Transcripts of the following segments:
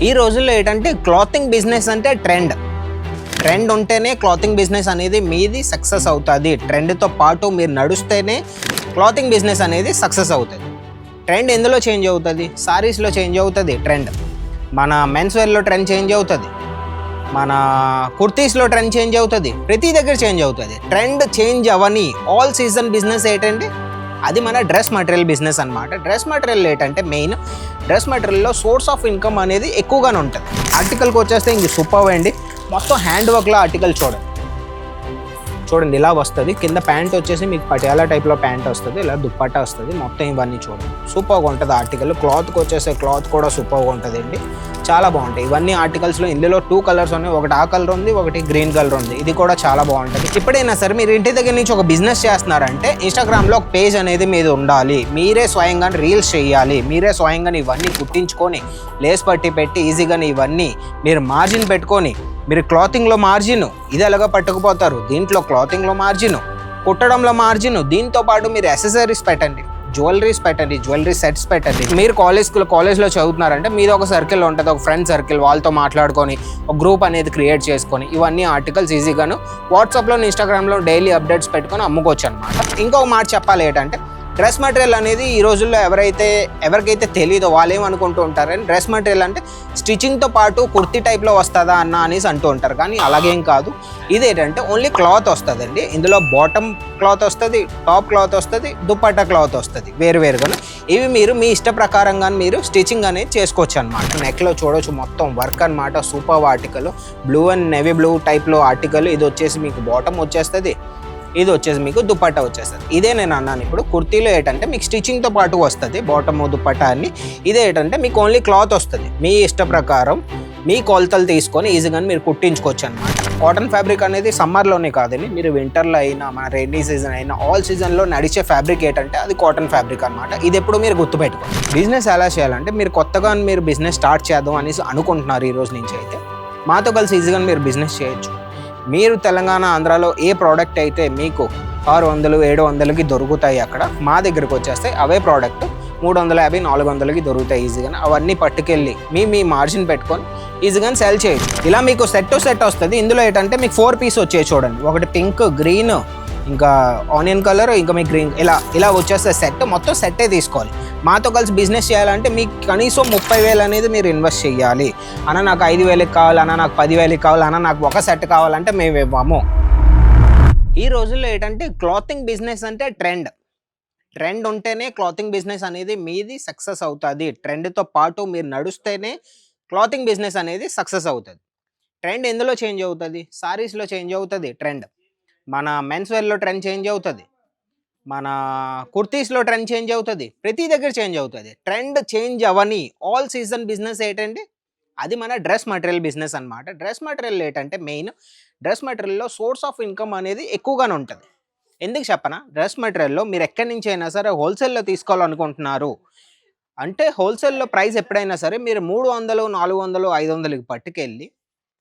ఈ రోజుల్లో ఏంటంటే క్లాతింగ్ బిజినెస్ అంటే ట్రెండ్ ఉంటేనే క్లాతింగ్ బిజినెస్ అనేది మీది సక్సెస్ అవుతుంది. ట్రెండ్తో పాటు మీరు నడుస్తేనే క్లాతింగ్ బిజినెస్ అనేది సక్సెస్ అవుతుంది. ట్రెండ్ ఎందులో చేంజ్ అవుతుంది? సారీస్లో చేంజ్ అవుతుంది ట్రెండ్, మన మెన్స్ వేర్లో ట్రెండ్ చేంజ్ అవుతుంది, మన కుర్తీస్లో ట్రెండ్ చేంజ్ అవుతుంది, ప్రతి దగ్గర చేంజ్ అవుతుంది. ట్రెండ్ చేంజ్ అవని ఆల్ సీజన్ బిజినెస్ ఏంటంటే అది మన డ్రెస్ మెటీరియల్ బిజినెస్ అనమాట. డ్రెస్ మెటీరియల్ ఏంటంటే మెయిన్ డ్రెస్ మెటీరియల్లో సోర్స్ ఆఫ్ ఇన్కమ్ అనేది ఎక్కువగానే ఉంటుంది. ఆర్టికల్కి వచ్చేస్తే ఇంక సూపర్ అండి, మొత్తం హ్యాండ్ వర్క్లో ఆర్టికల్ చూడండి ఇలా వస్తుంది. కింద ప్యాంట్ వచ్చేసి మీకు పటియాలా టైప్లో ప్యాంట్ వస్తుంది, ఇలా దుప్పట్టా వస్తుంది. మొత్తం ఇవన్నీ చూడండి సూపర్గా ఉంటుంది ఆర్టికల్. క్లాత్కి వచ్చేసే క్లాత్ కూడా సూపర్గా ఉంటుంది అండి, చాలా బాగుంటాయి ఇవన్నీ ఆర్టికల్స్లో. ఇందులో 2 కలర్స్ ఉన్నాయి, ఒకటి ఆ కలర్ ఉంది, ఒకటి గ్రీన్ కలర్ ఉంది. ఇది కూడా చాలా బాగుంటుంది. ఎప్పుడైనా సరే మీరు ఇంటి దగ్గర నుంచి ఒక బిజినెస్ చేస్తున్నారంటే ఇన్స్టాగ్రామ్లో ఒక పేజ్ అనేది మీద ఉండాలి. మీరే స్వయంగా రీల్స్ చేయాలి, మీరే స్వయంగా ఇవన్నీ కుట్టించుకొని లేస్ పట్టి పెట్టి ఈజీగా ఇవన్నీ మీరు మార్జిన్ పెట్టుకొని, మీరు క్లాతింగ్లో మార్జిన్ ఇది ఎలాగో పట్టుకుపోతారు, దీంట్లో క్లాతింగ్లో మార్జిన్, కుట్టడంలో మార్జిన్, దీంతో పాటు మీరు యాక్సెసరీస్ పెట్టండి, జ్యువెలరీస్ పెట్టండి, జ్యువెలరీ సెట్స్ పెట్టండి. మీరు కాలేజ్లో చదువుతున్నారంటే మీది ఒక సర్కిల్ ఉంటుంది, ఒక ఫ్రెండ్ సర్కిల్, వాళ్ళతో మాట్లాడుకొని ఒక గ్రూప్ అనేది క్రియేట్ చేసుకొని ఇవన్నీ ఆర్టికల్స్ ఈజీగాను వాట్సాప్లో ఇన్స్టాగ్రామ్లో డైలీ అప్డేట్స్ పెట్టుకొని అమ్ముకోవచ్చు అనమాట. ఇంకొక మాట చెప్పాలి ఏంటంటే డ్రెస్ మెటీరియల్ అనేది ఈ రోజుల్లో ఎవరికైతే తెలియదో వాళ్ళు ఏమనుకుంటూ ఉంటారని, డ్రెస్ మెటీరియల్ అంటే స్టిచ్చింగ్తో పాటు కుర్తీ టైప్లో వస్తుందా అనేసి అంటూ ఉంటారు. కానీ అలాగేం కాదు. ఇదేంటంటే ఓన్లీ క్లాత్ వస్తుందండి. ఇందులో బాటమ్ క్లాత్ వస్తుంది, టాప్ క్లాత్ వస్తుంది, దుపట్టా క్లాత్ వస్తుంది వేరువేరుగా. ఇవి మీరు మీ ఇష్ట ప్రకారంగా మీరు స్టిచ్చింగ్ అనేది చేసుకోవచ్చు అనమాట. నెక్లో చూడవచ్చు మొత్తం వర్క్ అనమాట, super article, blue and navy blue టైప్లో ఆర్టికల్. ఇది వచ్చేసి మీకు బాటమ్ వచ్చేస్తుంది, ఇది వచ్చేసి మీకు దుపట్టా వచ్చేస్తుంది. ఇదే నేను అన్నాను ఇప్పుడు. కుర్తీలో ఏంటంటే మీకు స్టిచ్చింగ్తో పాటు వస్తుంది బాటమ్ దుపట్టా అని. ఇదే ఏంటంటే మీకు ఓన్లీ క్లాత్ వస్తుంది, మీ ఇష్ట ప్రకారం మీ కొలతలు తీసుకొని ఈజీగా మీరు కుట్టించుకోవచ్చు అనమాట. కాటన్ ఫ్యాబ్రిక్ అనేది సమ్మర్లోనే కాదండి, మీరు వింటర్లో అయినా మన రైనీ సీజన్ అయినా ఆల్ సీజన్లో నడిచే ఫ్యాబ్రిక్ ఏంటంటే అది కాటన్ ఫ్యాబ్రిక్ అనమాట. ఇది ఎప్పుడు మీరు గుర్తుపెట్టుకోండి. బిజినెస్ ఎలా చేయాలంటే మీరు కొత్తగా మీరు బిజినెస్ స్టార్ట్ చేద్దాం అనేసి అనుకుంటున్నారు ఈ రోజు నుంచి అయితే మాతో కలిసి ఈజీగా మీరు బిజినెస్ చేయొచ్చు. మీరు తెలంగాణ ఆంధ్రాలో ఏ ప్రోడక్ట్ అయితే మీకు 600 700కి దొరుకుతాయి అక్కడ మా దగ్గరకు వచ్చేస్తే అవే ప్రోడక్ట్ 350 400కి దొరుకుతాయి ఈజీగా. అవన్నీ పట్టుకెళ్ళి మీ మార్జిన్ పెట్టుకొని ఈజీగా సెల్ చేయొచ్చు. ఇలా మీకు సెట్ వస్తుంది. ఇందులో ఏంటంటే మీకు 4 పీస్ వచ్చాయి చూడండి, ఒకటి పింక్, గ్రీన్, ఇంకా ఆనియన్ కలర్, ఇంకా మీకు గ్రీన్, ఇలా వచ్చేస్తే సెట్. మొత్తం సెట్టే తీసుకోవాలి. మాతో కలిసి బిజినెస్ చేయాలంటే మీకు కనీసం 30,000 అనేది మీరు ఇన్వెస్ట్ చేయాలి. అన్న నాకు 5,000కి కావాలి, అన్న నాకు 10,000కి కావాలి, అన్న నాకు ఒక సెట్ కావాలంటే మేము ఇవ్వము. ఈ రోజుల్లో ఏంటంటే క్లాతింగ్ బిజినెస్ అంటే ట్రెండ్ ఉంటేనే క్లాతింగ్ బిజినెస్ అనేది మీది సక్సెస్ అవుతుంది. ట్రెండ్తో పాటు మీరు నడుస్తేనే క్లాతింగ్ బిజినెస్ అనేది సక్సెస్ అవుతుంది. ట్రెండ్ ఎందులో చేంజ్ అవుతుంది? సారీస్లో చేంజ్ అవుతుంది ట్రెండ్, మన మెన్స్ వేర్లో ట్రెండ్ చేంజ్ అవుతుంది, మన కుర్తీస్లో ట్రెండ్ చేంజ్ అవుతుంది, ప్రతి దగ్గర చేంజ్ అవుతుంది. ట్రెండ్ చేంజ్ అవని ఆల్ సీజన్ బిజినెస్ ఏంటంటే అది మన డ్రెస్ మెటీరియల్ బిజినెస్ అనమాట. డ్రెస్ మెటీరియల్ ఏంటంటే మెయిన్ డ్రెస్ మెటీరియల్లో సోర్స్ ఆఫ్ ఇన్కమ్ అనేది ఎక్కువగానే ఉంటుంది. ఎందుకు చెప్పనా? డ్రెస్ మెటీరియల్లో మీరు ఎక్కడి నుంచి అయినా సరే హోల్సేల్లో తీసుకోవాలనుకుంటున్నారు అంటే హోల్సేల్లో ప్రైస్ ఎప్పుడైనా సరే మీరు 300 400 500కి పట్టుకెళ్ళి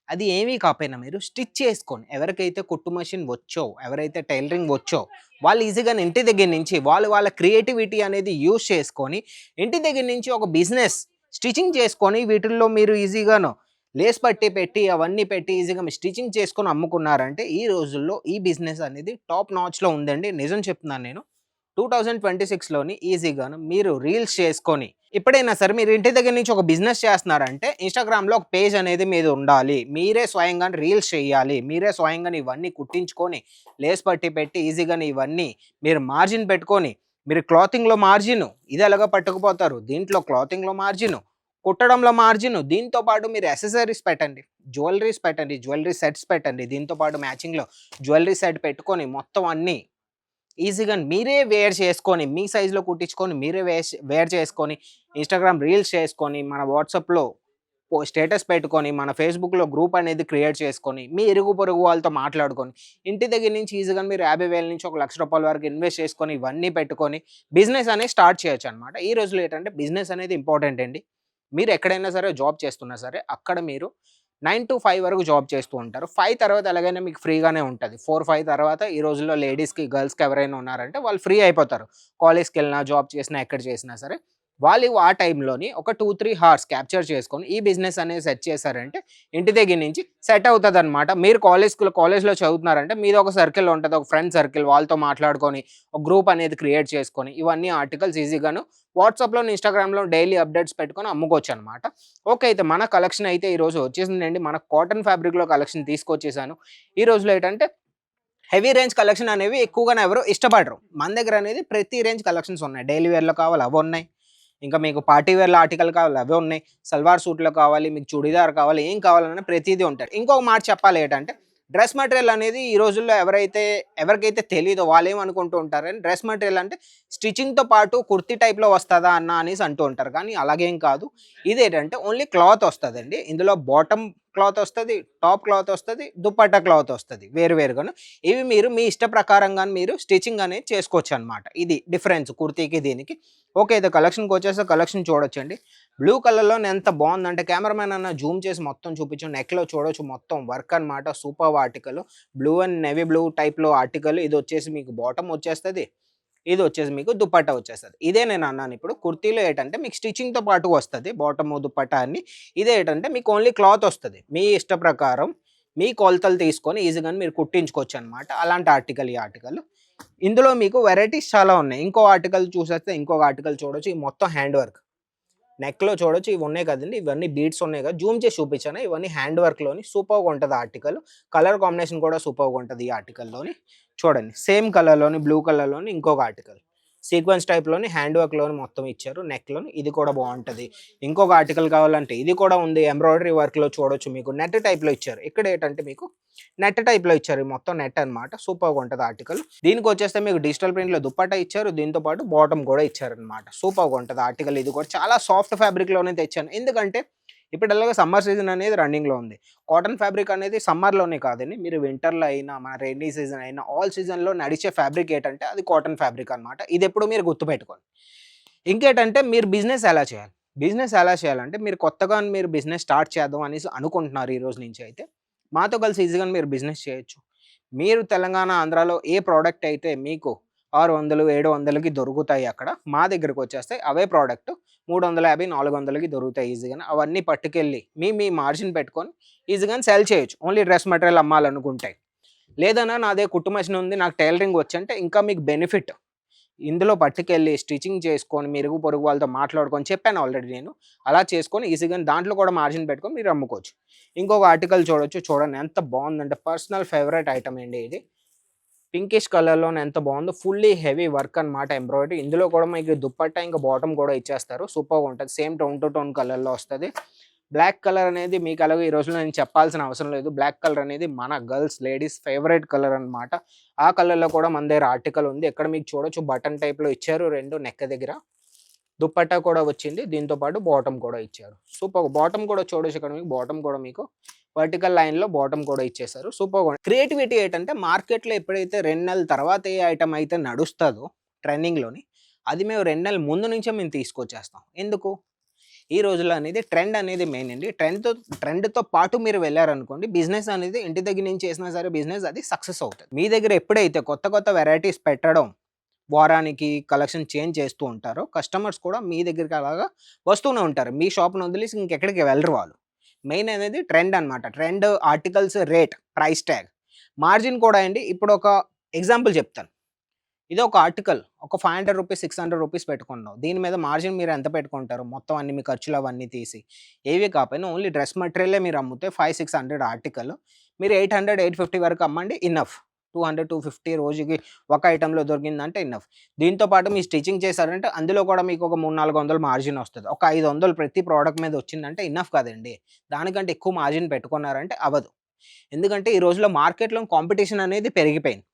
అది ఏమీ కాకపోయినా మీరు స్టిచ్ చేసుకొని, ఎవరికైతే కుట్టు మెషిన్ వచ్చో, ఎవరైతే టైలరింగ్ వచ్చో వాళ్ళు ఈజీగా ఇంటి దగ్గర నుంచి వాళ్ళ క్రియేటివిటీ అనేది యూజ్ చేసుకొని ఇంటి దగ్గర నుంచి ఒక బిజినెస్ స్టిచ్చింగ్ చేసుకొని వీటిల్లో మీరు ఈజీగాను లేస్ పట్టి పెట్టి అవన్నీ పెట్టి ఈజీగా మీరు స్టిచ్చింగ్ చేసుకొని అమ్ముకున్నారంటే ఈ రోజుల్లో ఈ బిజినెస్ అనేది టాప్ నాచ్లో ఉందండి. నిజం చెప్తున్నాను నేను. 2026లోని ఈజీగాను మీరు రీల్స్ చేసుకొని ఎప్పుడైనా సరే మీరు ఇంటి దగ్గర నుంచి ఒక బిజినెస్ చేస్తున్నారంటే ఇన్స్టాగ్రామ్లో ఒక పేజ్ అనేది మీద ఉండాలి. మీరే స్వయంగా రీల్స్ చేయాలి, మీరే స్వయంగా ఇవన్నీ కుట్టించుకొని లేస్ పట్టి పెట్టి ఈజీగా ఇవన్నీ మీరు మార్జిన్ పెట్టుకొని, మీరు క్లాతింగ్లో మార్జిన్ ఇది ఎలాగో పట్టుకుపోతారు, దీంట్లో క్లాతింగ్లో మార్జిన్, కుట్టడంలో మార్జిన్, దీంతో పాటు మీరు యాక్సెసరీస్ పెట్టండి, జ్యువెలరీస్ పెట్టండి, జ్యువెలరీ సెట్స్ పెట్టండి, దీంతో పాటు మ్యాచింగ్లో జ్యువెలరీ సెట్ పెట్టుకొని మొత్తం అన్నీ ఈజీగా మీరే వేర్ చేసుకొని మీ సైజులో కుట్టించుకొని మీరే వేర్ చేసుకొని ఇన్స్టాగ్రామ్ రీల్స్ చేసుకొని మన వాట్సాప్లో స్టేటస్ పెట్టుకొని మన ఫేస్బుక్లో గ్రూప్ అనేది క్రియేట్ చేసుకొని మీ ఇరుగు పొరుగు వాళ్ళతో మాట్లాడుకొని ఇంటి దగ్గర నుంచి ఈజీగా మీరు 50,000 నుంచి ₹1,00,000 వరకు ఇన్వెస్ట్ చేసుకొని ఇవన్నీ పెట్టుకొని బిజినెస్ అనేది స్టార్ట్ చేయొచ్చు అనమాట. ఈ రోజులో ఏంటంటే బిజినెస్ అనేది ఇంపార్టెంట్ అండి. మీరు ఎక్కడైనా సరే జాబ్ చేస్తున్నా సరే అక్కడ మీరు 9 to 5 వరకు జాబ్ చేస్తూ ఉంటారు. 5 తర్వాత ఎలాగైనా మీకు ఫ్రీగానే ఉంటుంది. 4, 5 తర్వాత ఈ రోజుల్లో లేడీస్‌కి, గర్ల్స్‌కి ఎవరైనా ఉన్నారంటే వాళ్ళు ఫ్రీ అయిపోతారు. కాలేజ్‌కి వెళ్ళినా, జాబ్ చేసినా, ఎక్కడ చేసినా సరే. వాళ్ళు ఆ టైంలోని ఒక 2-3 హార్స్ క్యాప్చర్ చేసుకొని ఈ బిజినెస్ అనేది సెట్ చేశారంటే ఇంటి దగ్గర నుంచి సెట్ అవుతుందన్నమాట. మీరు కాలేజ్‌లో చదువుతున్నారంటే మీది ఒక సర్కిల్ ఉంటది. ఒక ఫ్రెండ్ సర్కిల్ వాళ్ళతో మాట్లాడుకొని ఒక గ్రూప్ అనేది క్రియేట్ చేసుకొని ఇవన్నీ ఆర్టికల్స్ ఈజీగాను వాట్సాప్‌లోను, ఇన్‌స్టాగ్రామ్‌లో డైలీ అప్డేట్స్ పెట్టుకొని అమ్ముకోవచ్చనమాట. ఓకే. అయితే మన కలెక్షన్ అయితే ఈరోజు వచ్చేసిందండి. మన కాటన్ ఫ్యాబ్రిక్‌లో కలెక్షన్ తీసుకొచ్చేసాను. ఈ రోజులో ఏంటంటే హెవీ రేంజ్ కలెక్షన్ అనేవి ఎక్కువగానే ఎవరు ఇష్టపడరు. మన దగ్గర అనేది ప్రతి రేంజ్ కలెక్షన్స్ ఉన్నాయి. డైలీ వేర్‌లో కావాలి అవున్నాయి. ఇంకా మీకు పార్టీ వేర్‌లో ఆర్టికల్ కావాలి అవే ఉన్నాయి. సల్వార్ సూట్‌లో కావాలి, మీకు చుడిదార్ కావాలి, ఏం కావాలన్నా ప్రతీదీ ఉంటాయి. ఇంకొక మాట చెప్పాలి ఏంటంటే డ్రెస్ మెటీరియల్ అనేది ఈ రోజుల్లో ఎవరికైతే తెలీదో వాళ్ళేమనుకుంటూ ఉంటారని డ్రెస్ మెటీరియల్ అంటే స్టిచింగ్‌తో పాటు కుర్తీ టైప్‌లో వస్తదా అన్న అనేసి అంటూ ఉంటారు. కానీ అలాగేం కాదు. ఇదేంటంటే ఓన్లీ క్లాత్ వస్తదండి. ఇందులో బాటమ్ క్లాత్ వస్తది, టాప్ క్లాత్ వస్తది, దుపట్టా క్లాత్ వస్తది వేరుగాను. ఇవి మీరు మీ ఇష్ట ప్రకారంగాను మీరు స్టిచ్చింగ్ అనేది చేసుకోవచ్చనమాట. ఇది డిఫరెన్స్ కుర్తీకి దీనికి. ఓకే. అయితే కలెక్షన్‌కొచ్చేస్తే కలెక్షన్ చూడొచ్చండి. బ్లూ కలర్‌లోనే ఎంత బావుందంటే కెమెరామాన్ అన్న జూమ్ చేసి మొత్తం చూపించు. నెక్‌లో చూడొచ్చు మొత్తం వర్క్ అనమాట. Superb article. Blue and navy blue టైప్‌లో ఆర్టికల్. ఇదొచ్చేసి మీకు బాటమ్ వచ్చేస్తది. ఇదొచ్చేసి మీకు దుపట్టా వచ్చేస్తది. ఇదే నేనన్నాను ఇప్పుడు. కుర్తీలో ఏటంటే మీకు స్టిచింగ్‌తో పాటు వస్తది. బాటము, దుపట్టా అన్ని. ఇదేటంటే మీకు ఓన్లీ క్లాత్ వస్తది. మీ ఇష్ట ప్రకారం మీ కొలతలు తీసుకొని ఈజీగానే మీరు కుట్టించుకోవచ్చనమాట. అలాంటి ఆర్టికల్ ఈ ఆర్టికల్. ఇందులో మీకు వెరైటీస్ చాలా ఉన్నాయి. ఇంకో ఆర్టికల్ చూసేస్తే ఇంకొక ఆర్టికల్ చూడొచ్చు. ఇది మొత్తం హ్యాండ్ వర్క్. నెక్‌లో చూడొచ్చు ఇవి ఉన్నాయి కదండీ! ఇవన్నీ బీడ్స్ ఉన్నాయి కదా! జూమ్ చేసి చూపించాను. ఇవన్నీ హ్యాండ్ వర్క్‌లోని సూపర్‌గా ఉంటది ఆర్టికల్. కలర్ కాంబినేషన్ కూడా సూపర్‌గా ఉంటది ఈ ఆర్టికల్‌లోని. చూడండి సేమ్ కలర్‌లోని బ్లూ కలర్‌లోని ఇంకొక ఆర్టికల్. సీక్వెన్స్ టైప్‌లోని హ్యాండ్ వర్క్‌లోని మొత్తం ఇచ్చారు. నెక్‌లోని ఇది కూడా బావుంటది. ఇంకొక ఆర్టికల్ కావాలంటే ఇది కూడా ఉంది. ఎంబ్రాయిడరీ వర్క్‌లో చూడొచ్చు మీకు నెట్ టైప్‌లో ఇచ్చారు. ఇక్కడ ఏంటంటే మీకు నెట్ టైప్‌లో ఇచ్చారు. మొత్తం నెట్ అన్నమాట. సూపర్‌గా ఉంటది ఆర్టికల్. దీనికొచ్చేస్తే మీకు డిజిటల్ ప్రింట్‌లో దుపట్టా ఇచ్చారు. దీంతో పాటు బాటమ్ కూడా ఇచ్చారన్నమాట. సూపర్‌గా ఉంటది ఆర్టికల్ ఇది కూడా. చాలా సాఫ్ట్ ఫ్యాబ్రిక్‌లోనే తెచ్చాను. ఎందుకంటే ఇప్పుడు ఎలాగో సమ్మర్ సీజన్ అనేది రన్నింగ్‌లో ఉంది. కాటన్ ఫ్యాబ్రిక్ అనేది సమ్మర్‌లోనే కాదండి. మీరు వింటర్‌లో అయినా, మన రెయినీ సీజన్ అయినా ఆల్ సీజన్‌లో నడిచే ఫ్యాబ్రిక్ ఏంటంటే అది కాటన్ ఫ్యాబ్రిక్ అన్నమాట. ఇదెప్పుడు మీరు గుర్తుపెట్టుకోండి. ఇంకేంటంటే మీరు బిజినెస్ ఎలా చేయాలి? బిజినెస్ ఎలా చేయాలంటే మీరు కొత్తగా మీరు బిజినెస్ స్టార్ట్ చేద్దాం అనేసి అనుకుంటున్నారు ఈ రోజు నుంచి అయితే. మాతో కలిసి ఈజీగా మీరు బిజినెస్ చేయొచ్చు. మీరు తెలంగాణ, ఆంధ్రాలో ఏ ప్రొడక్ట్ అయితే మీకు 600, 700కి దొరుకుతాయి అక్కడ. మా దగ్గరకొచ్చేస్తే అవే ప్రొడక్ట్ 350, 400కి దొరుకుతాయి ఈజీగానే. అవన్నీ పట్టుకెళ్ళి మీ మార్జిన్ పెట్టుకొని ఈజీగానే సెల్ చేయొచ్చు. ఓన్లీ డ్రెస్ మెటీరియల్ అమ్మాలనుకుంటే. లేదన్నా నాదే కుట్టు మెషిన్ ఉంది. నాకు టైలరింగ్ వచ్చంటే ఇంకా మీకు బెనిఫిట్. ఇందులో పట్టుకెళ్ళి స్టిచింగ్ చేసుకొని, మీ ఇరుగు పొరుగు వాళ్ళతో మాట్లాడుకొని చెప్పాను ఆల్రెడీ నేను. అలా చేసుకొని ఈజీగానే దాంట్లో కూడా మార్జిన్ పెట్టుకొని మీరు అమ్ముకోవచ్చు. ఇంకొక ఆర్టికల్ చూడొచ్చు. చూడండి ఎంత బావుందంటే పర్సనల్ ఫేవరెట్ ఐటమ్ అండి ఇది. పింకిష్ కలర్‌లోనే ఎంత బావుందో ఫుల్లీ హెవీ వర్క్ అన్నమాట ఎంబ్రాయిడరీ. ఇందులో కూడా మీకు దుపట్టా ఇంకా బాటమ్ కూడా ఇచ్చేస్తారు. సూపర్‌గా ఉంటది. సేమ్ టోన్ టు టోన్ కలర్‌లో వస్తది. బ్లాక్ కలర్ అనేది మీకు ఎలాగో ఈ రోజుల్లో నేను చెప్పాల్సిన అవసరం లేదు. బ్లాక్ కలర్ అనేది మన గర్ల్స్, లేడీస్ ఫేవరెట్ కలర్ అన్నమాట. ఆ కలర్‌లో కూడా మన దగ్గర ఆర్టికల్ ఉంది. ఇక్కడ మీకు చూడొచ్చు బటన్ టైప్‌లో ఇచ్చారు 2 నెక్ దగ్గర. దుపట్టా కూడా వచ్చింది. దీంతో పాటు బాటమ్ కూడా ఇచ్చారు. సూపర్ బాటమ్ కూడా చూడొచ్చు ఇక్కడ మీకు బాటమ్ కూడా మీకు వర్టికల్ లైన్‌లో బాటమ్ కూడా ఇచ్చేసారు. సూపర్‌గా క్రియేటివిటీ ఏంటంటే మార్కెట్‌లో ఎప్పుడైతే 2 నెలల తర్వాత ఏ ఐటెమ్ అయితే నడుస్తదో ట్రెండింగ్‌లోని అది మేము 2 నెలల ముందు నుంచే మేము తీసుకొచ్చేస్తాం. ఎందుకు? ఈ రోజుల్లో అనేది ట్రెండ్ అనేది మెయిన్ అండి. ట్రెండ్‌తో పాటు మీరు వెళ్లారనుకోండి బిజినెస్ అనేది ఇంటి దగ్గర నుంచి చేసినా సరే బిజినెస్ అది సక్సెస్ అవుతది. మీ దగ్గర ఎప్పుడైతే కొత్త వెరైటీస్ పెట్టడం వారానికి కలెక్షన్ చేంజ్ చేస్తూ ఉంటారో కస్టమర్స్ కూడా మీ దగ్గరికి అలాగా వస్తూనే ఉంటారు. మీ షాప్‌ని వదిలేసి ఇంకెక్కడికి వెళ్ళరు వాళ్ళు. మెయిన్ అనేది ట్రెండ్ అన్నమాట. Trend, articles, rate, price tag. Margin కూడా అండి ఇప్పుడు ఒక ఎగ్జాంపుల్ చెప్తాను. ఇది ఒక ఆర్టికల్ ఒక రూ. 500 రూ. 600 పెట్టుకున్నాం. దీని మీద మార్జిన్ మీరు ఎంత పెట్టుకుంటారు? మొత్తం అన్ని మీ ఖర్చులు అవన్నీ తీసి. ఏవి కాకపోయినా ఓన్లీ డ్రెస్ మెటీరియలే మీరు అమ్మితే 500, 600 ఆర్టికల్. మీరు 800, 850 వరకు అమ్మండి ఇనఫ్. 200, 250 రోజుకి ఒక ఐటెమ్‌లో దొరికిందంటే ఇనఫ్. దీంతో పాటు మీరు స్టిచింగ్ చేశారంటే అందులో కూడా మీకు ఒక 300, 400 మార్జిన్ వస్తది. ఒక 500 ప్రతి ప్రొడక్ట్ మీద వచ్చిందంటే ఇనఫ్ కదండీ! దానికంటే ఎక్కువ మార్జిన్ పెట్టుకున్నారంటే అవ్వదు. ఎందుకంటే ఈ రోజుల్లో మార్కెట్‌లో కాంపిటీషన్ అనేది పెరిగిపోయింది.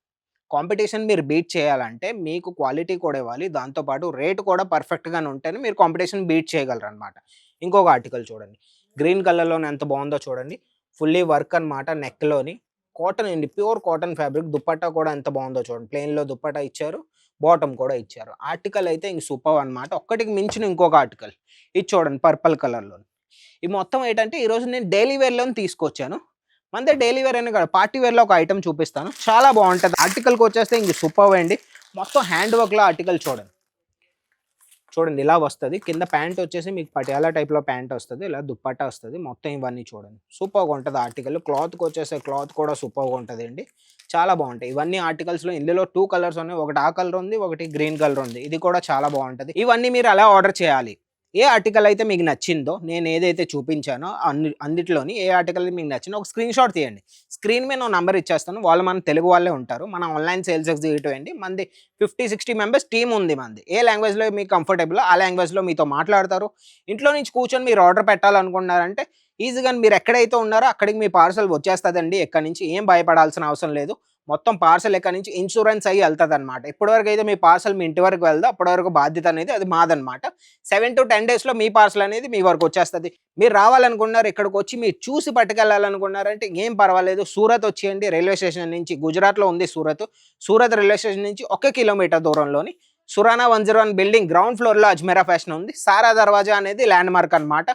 కాంపిటీషన్ మీరు బీట్ చేయాలంటే మీకు క్వాలిటీ కూడా ఇవ్వాలి. దాంతో పాటు రేట్ కూడా పర్ఫెక్ట్‌గానే ఉంటేనే మీరు కాంపిటీషన్ బీట్ చేయగలరనమాట. ఇంకొక ఆర్టికల్ చూడండి. గ్రీన్ కలర్‌లోనే ఎంత బావుందో చూడండి. ఫుల్లీ వర్క్ అనమాట నెక్‌లోని. కాటన్ అండి. Pure cotton fabric. దుపట్టా కూడా ఎంత బావుందో చూడండి. ప్లెయిన్‌లో దుపట్టా ఇచ్చారు. బాటమ్ కూడా ఇచ్చారు. ఆర్టికల్ అయితే ఇంక సూపర్బ్ అనమాట. ఒక్కటికి మించిన ఇంకొక ఆర్టికల్. ఇది చూడండి పర్పుల్ కలర్‌లోని. ఈ మొత్తం ఏంటంటే ఈరోజు నేను డైలీ వేర్‌లోని తీసుకొచ్చాను. మన దగ్గర డైలీ వేర్ అనే కాదు పార్టీ వేర్‌లో ఒక ఐటెమ్ చూపిస్తాను. చాలా బావుంటది. ఆర్టికల్‌కొచ్చేస్తే ఇంక సూపర్బ్ అండి. మొత్తం హ్యాండ్ వర్క్‌లో ఆర్టికల్ చూడండి. చూడండి ఇలా వస్తుంది. కింద ప్యాంట్ వచ్చేసి మీకు పటియాలా టైప్‌లో ప్యాంట్ వస్తది. ఇలా దుప్పట్టా వస్తది. మొత్తం ఇవన్నీ చూడండి. సూపర్‌గా ఉంటది ఆర్టికల్. క్లాత్ కూడా సూపర్‌గా ఉంటదండి. చాలా బాగుంటాయి. ఇవన్నీ ఆర్టికల్స్‌లో ఇందులో 2 కలర్స్ ఉన్నాయి. ఒకటి ఆ కలర్ ఉంది. ఒకటి గ్రీన్ కలర్ ఉంది. ఇది కూడా చాలా బాగుంటది. ఇవన్నీ మీరు అలా ఆర్డర్ చేయాలి. ఏ ఆర్టికల్ అయితే మీకు నచ్చిందో, నేను ఏదైతే చూపించానో అన్నిటిలోని ఏ ఆర్టికల్ మీకు నచ్చిందో ఒక స్క్రీన్‌షాట్ తీయండి. స్క్రీన్ మీద నంబర్ ఇచ్చేస్తాను. వాళ్ళు మన తెలుగు వాళ్ళే ఉంటారు. మన ఆన్‌లైన్ సేల్స్ ఎగ్జిక్యూటివ్ అండి. మనది 50, 60 మెంబర్స్ టీమ్ ఉంది మనది. ఏ లాంగ్వేజ్‌లో మీకు కంఫర్టబులో ఆ లాంగ్వేజ్‌లో మీతో మాట్లాడతారు. ఇంట్లో నుంచి కూర్చొని మీరు ఆర్డర్ పెట్టాలనుకుంటున్నారంటే ఈజీగా మీరు ఎక్కడైతే ఉన్నారో అక్కడికి మీ పార్సల్ వచ్చేస్తదండి. ఎక్కడి నుంచి ఏం భయపడాల్సిన అవసరం లేదు. మొత్తం పార్సల్ ఎక్కడి నుంచి ఇన్సూరెన్స్ అయ్యి వెళ్తదనమాట. ఇప్పటివరకు అయితే మీ పార్సల్ మీ ఇంటి వరకు వెళ్దో అప్పటి వరకు బాధ్యత అనేది అది మాదనమాట. 7-10 డేస్‌లో మీ పార్సల్ అనేది మీ వరకు వచ్చేస్తది. మీరు రావాలనుకున్నారు, ఇక్కడికి వచ్చి మీరు చూసి పట్టుకెళ్ళాలనుకున్నారంటే ఏం పర్వాలేదు. సూరత్ వచ్చేయండి. రైల్వే స్టేషన్ నుంచి, గుజరాత్‌లో ఉంది సూరత్. సూరత్ రైల్వే స్టేషన్ నుంచి 1 కిలోమీటర్ దూరంలోని సురానా 101 బిల్డింగ్ గ్రౌండ్ ఫ్లోర్‌లో అజ్మీరా ఫ్యాషన్ ఉంది. సారా దర్వాజా అనేది ల్యాండ్ మార్క్ అనమాట.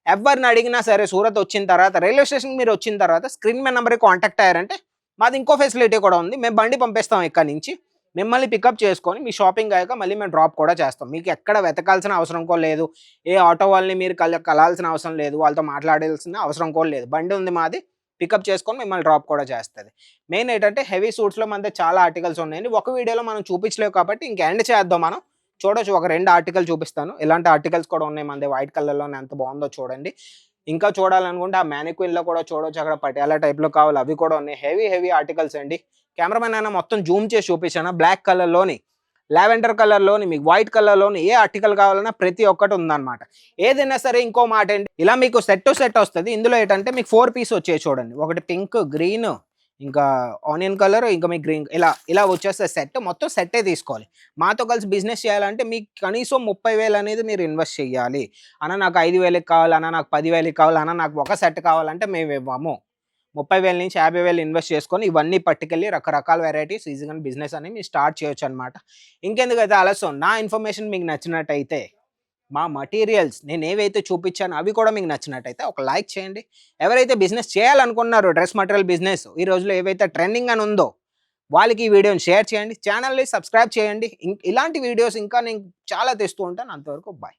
ఎవరిని అడిగినా సరే సూరత్ వచ్చిన తర్వాత రైల్వే స్టేషన్‌కి మీరు వచ్చిన తర్వాత స్క్రీన్ మీద నంబర్‌కి కాంటాక్ట్ అయ్యారంటే మాది ఇంకో ఫెసిలిటీ కూడా ఉంది. మేము బండి పంపిస్తాం ఇక్కడి నుంచి. మిమ్మల్ని పికప్ చేసుకొని మీ షాపింగ్ అయ్యాక మళ్ళీ మేము డ్రాప్ కూడా చేస్తాం. మీకు ఎక్కడ వెతకాల్సిన అవసరం కూడా లేదు. ఏ ఆటో వాళ్ళని మీరు కలాల్సిన అవసరం లేదు. వాళ్ళతో మాట్లాడాల్సిన అవసరం కూడా లేదు. బండి ఉంది మాది. పికప్ చేసుకొని మిమ్మల్ని డ్రాప్ కూడా చేస్తది. మెయిన్ ఏంటంటే హెవీ సూట్స్‌లో మన దగ్గర చాలా ఆర్టికల్స్ ఉన్నాయండి. ఒక వీడియోలో మనం చూపించలేవు కాబట్టి ఇంక ఎండ్ చేద్దాం మనం. చూడొచ్చు ఒక 2 ఆర్టికల్ చూపిస్తాను. ఇలాంటి ఆర్టికల్స్ కూడా ఉన్నాయి మన దగ్గర వైట్ కలర్‌లోనే ఎంత బాగుందో చూడండి. ఇంకా చూడాలనుకుంటే ఆ మ్యానిక్విన్‌లో కూడా చూడొచ్చు. అక్కడ పటియాలా టైప్‌లో కావాలి అవి కూడా ఉన్నాయి. హెవీ ఆర్టికల్స్ అండి. కెమెరామెన్ అయినా మొత్తం జూమ్ చేసి చూపించాను. బ్లాక్ కలర్‌లోని, లావెండర్ కలర్‌లోని, మీకు వైట్ కలర్‌లోని ఏ ఆర్టికల్ కావాలన్నా ప్రతి ఒక్కటి ఉందన్నమాట. ఏదైనా సరే ఇంకో మాట అండి. ఇలా మీకు సెట్ వస్తది. ఇందులో ఏంటంటే మీకు 4 పీస్ వచ్చాయి చూడండి. ఒకటి పింక్, గ్రీన్, ఇంకా ఆనియన్ కలర్, ఇంకా మీకు గ్రీన్ ఇలా వచ్చేస్తే సెట్. మొత్తం సెట్టే తీసుకోవాలి. మాతో కలిసి బిజినెస్ చేయాలంటే మీకు కనీసం 30,000 అనేది మీరు ఇన్వెస్ట్ చేయాలి. అన్న నాకు 5,000కి కావాలి, అన్న నాకు 10,000కి కావాలి, అన్న నాకు ఒక సెట్ కావాలంటే మేము ఇవ్వము. 30,000 నుంచి 50,000 ఇన్వెస్ట్ చేసుకొని ఇవన్నీ పట్టుకెళ్ళి రకరకాల వెరైటీస్ ఈజీగా బిజినెస్ అనేది మీరు స్టార్ట్ చేయొచ్చు అనమాట. ఇంకెందుకైతే ఆలస్యం, నా ఇన్ఫర్మేషన్ మీకు నచ్చినట్టయితే, మా మటీరియల్స్ నేను ఏవైతే చూపించానో అవి కూడా మీకు నచ్చినట్టయితే ఒక లైక్ చేయండి. ఎవరైతే బిజినెస్ చేయాలనుకున్నారో డ్రెస్ మెటీరియల్ బిజినెస్ ఈ రోజులో ఏవైతే ట్రెండింగ్ అని ఉందో వాళ్ళకి ఈ వీడియోని షేర్ చేయండి. ఛానల్ని సబ్స్క్రైబ్ చేయండి. ఇలాంటి వీడియోస్ ఇంకా నేను చాలా తెస్తూ ఉంటాను. అంతవరకు బాయ్.